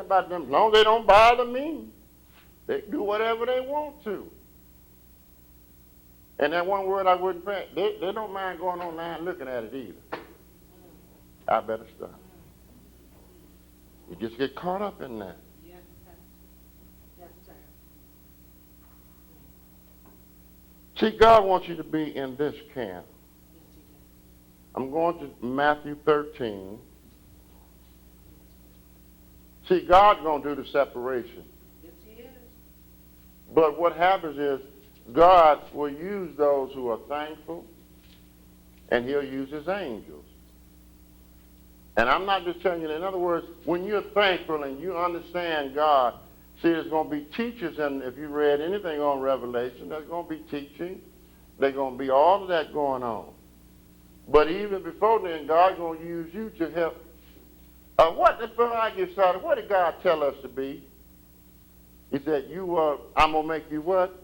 about them. As long as they don't bother me, they do whatever they want to. And that one word I wouldn't pray, they don't mind going online looking at it either. I better stop. You just get caught up in that. Yes, sir. Yes, sir. See, God wants you to be in this camp. I'm going to Matthew 13. See, God's going to do the separation. Yes, he is. But what happens is God will use those who are thankful, and he'll use his angels. And I'm not just telling you, in other words, when you're thankful and you understand God, see, there's going to be teachers, and if you read anything on Revelation, there's going to be teaching. There's going to be all of that going on. But even before then, God's going to use you to help. Before I get started, what did God tell us to be? He said, I'm going to make you what?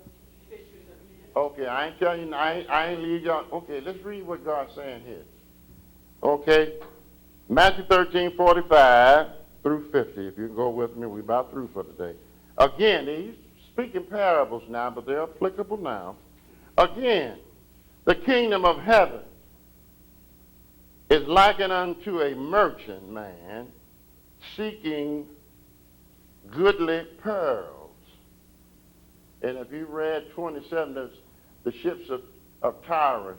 Okay, I ain't telling you, I ain't leave y'all. Okay, let's read what God's saying here. Okay, Matthew 13:45 through 50. If you can go with me, we're about through for today. Again, he's speaking parables now, but they're applicable now. Again, the kingdom of heaven is likened unto a merchant man seeking goodly pearls. And if you read 27, there's the ships of Tyrus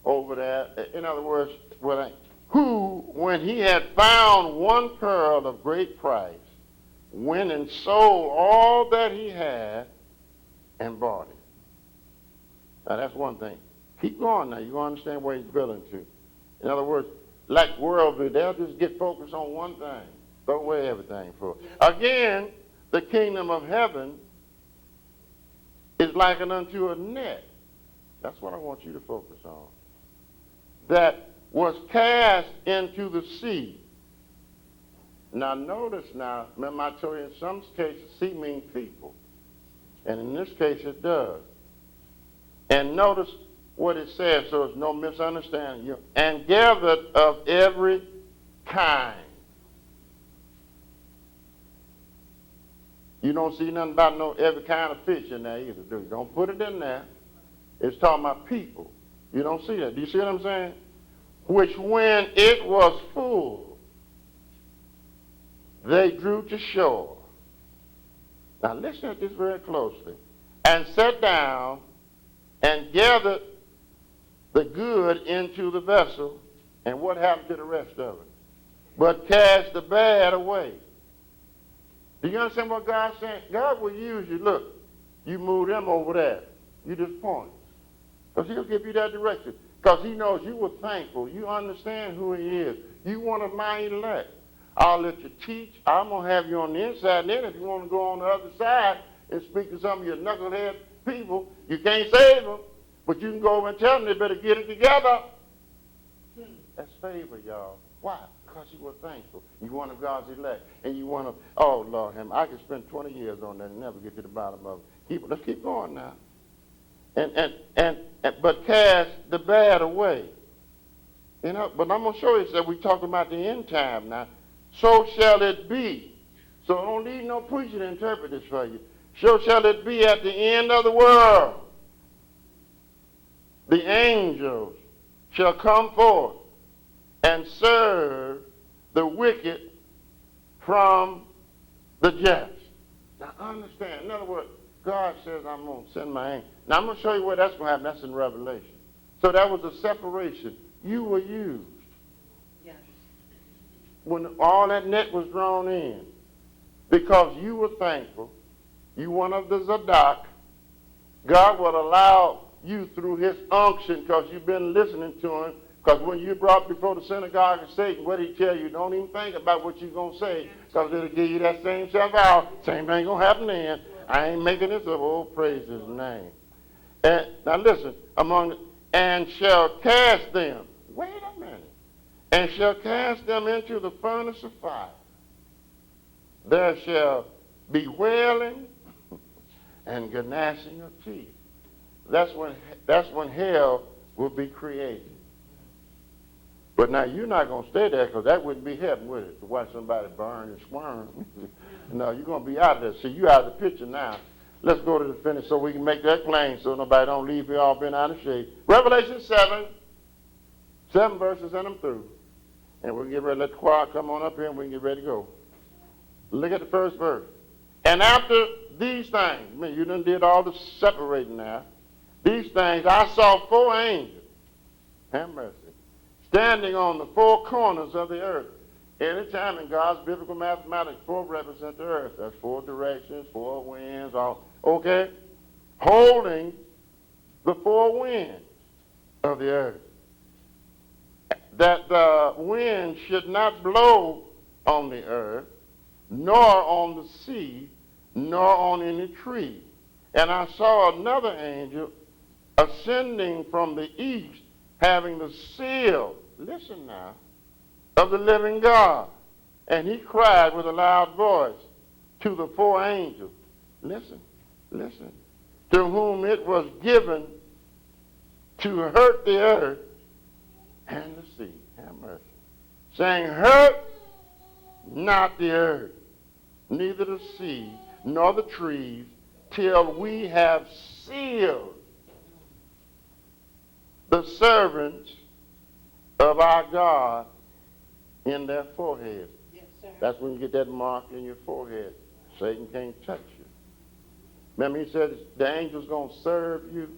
over there. In other words, who, when he had found one pearl of great price, went and sold all that he had and bought it. Now, that's one thing. Keep going now. You're going to understand where he's building to. In other words, like worldview, they'll just get focused on one thing. Throw away everything for it. Again, the kingdom of heaven is likened unto a net. That's what I want you to focus on. That was cast into the sea. Now notice now, remember I told you in some cases sea means people. And in this case it does. And notice what it says so there's no misunderstanding. And gathered of every kind. You don't see nothing about every kind of fish in there either, do you? Don't put it in there. It's talking about people. You don't see that. Do you see what I'm saying? Which when it was full, they drew to shore. Now listen at this very closely. And sat down and gathered the good into the vessel. And what happened to the rest of it? But cast the bad away. Do you understand what God's saying? God will use you. Look, you move them over there. You just point. Because he'll give you that direction. Because he knows you were thankful. You understand who he is. You one of my elect. I'll let you teach. I'm going to have you on the inside. And then if you want to go on the other side and speak to some of your knucklehead people, you can't save them. But you can go over and tell them they better get it together. That's favor, y'all. Why? Because you were thankful. You one of God's elect. And you want to, oh, Lord, I could spend 20 years on that and never get to the bottom of it. Let's keep going now. But cast the bad away. You know, but I'm going to show you that we're talking about the end time now. So shall it be. So I don't need no preacher to interpret this for you. So shall it be at the end of the world. The angels shall come forth and serve the wicked from the just. Now understand, in other words, God says I'm going to send my angel. Now I'm going to show you where that's going to happen. That's in Revelation. So that was a separation. You were used. Yes. When all that net was drawn in. Because you were thankful. You one of the Zadok. God would allow you through his unction because you've been listening to him. Because when you're brought before the synagogue of Satan, what did he tell you? Don't even think about what you're going to say because it'll give you that same self-out. Same thing going to happen then. I ain't making this up. Oh, praise his name. And now listen, and shall cast them. Wait a minute. And shall cast them into the furnace of fire. There shall be wailing and gnashing of teeth. That's when hell will be created. But now you're not going to stay there because that wouldn't be heaven, would it? To watch somebody burn and squirm. No, you're going to be out of there. See, you out of the picture now. Let's go to the finish so we can make that plain so nobody don't leave here all been out of shape. Revelation 7 verses and I'm through. And we'll get ready to let the choir come on up here and we can get ready to go. Look at the first verse. And after these things, I mean, you done did all the separating now. These things, I saw 4 angels, have mercy, standing on the 4 corners of the earth. Anytime in God's biblical mathematics, 4 represent the earth. That's 4 directions, 4 winds, all, okay? Holding the 4 winds of the earth. That the wind should not blow on the earth, nor on the sea, nor on any tree. And I saw another angel ascending from the east, having the seal, listen now, of the living God. And he cried with a loud voice to the 4 angels, listen, to whom it was given to hurt the earth and the sea, have mercy, saying, hurt not the earth, neither the sea, nor the trees, till we have sealed the servants of our God in their foreheads. Yes, sir. That's when you get that mark in your forehead. Satan can't touch you. Remember he said the angel's going to serve you?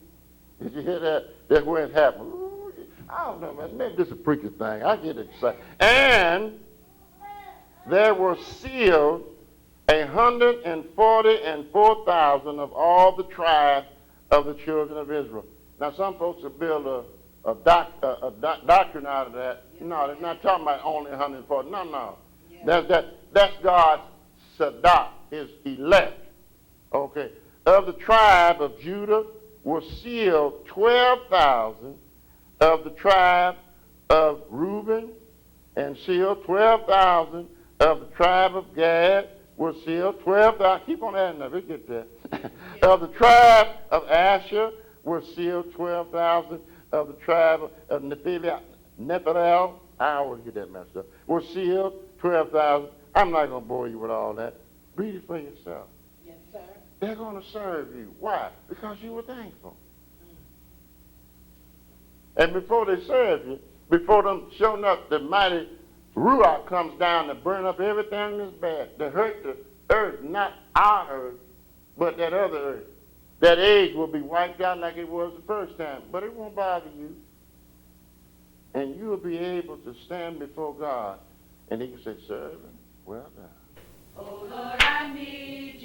Did you hear that? That's where it happened. Ooh, I don't know, man. Maybe this is a preacher thing. I get excited. And there were sealed 144,000 of all the tribes of the children of Israel. Now, some folks will build a doctrine out of that. No, they're not talking about only 140. No. Yeah. That's God's Sadat, his elect. Okay. Of the tribe of Judah were sealed 12,000. Of the tribe of Reuben and sealed 12,000. Of the tribe of Gad were sealed 12,000. Keep on adding that. We'll get there. Of the tribe of Asher were sealed 12,000. Of the tribe of Nephilim, I always get that messed up, were sealed 12,000. I'm not going to bore you with all that. Read it for yourself. Yes, sir. They're going to serve you. Why? Because you were thankful. And before they serve you, before them showing up, the mighty Ruach comes down to burn up everything that's bad, to hurt the earth, not our earth, but that other earth. That age will be wiped out like it was the first time, but it won't bother you. And you will be able to stand before God, and he can say, servant, well done. Oh, Lord.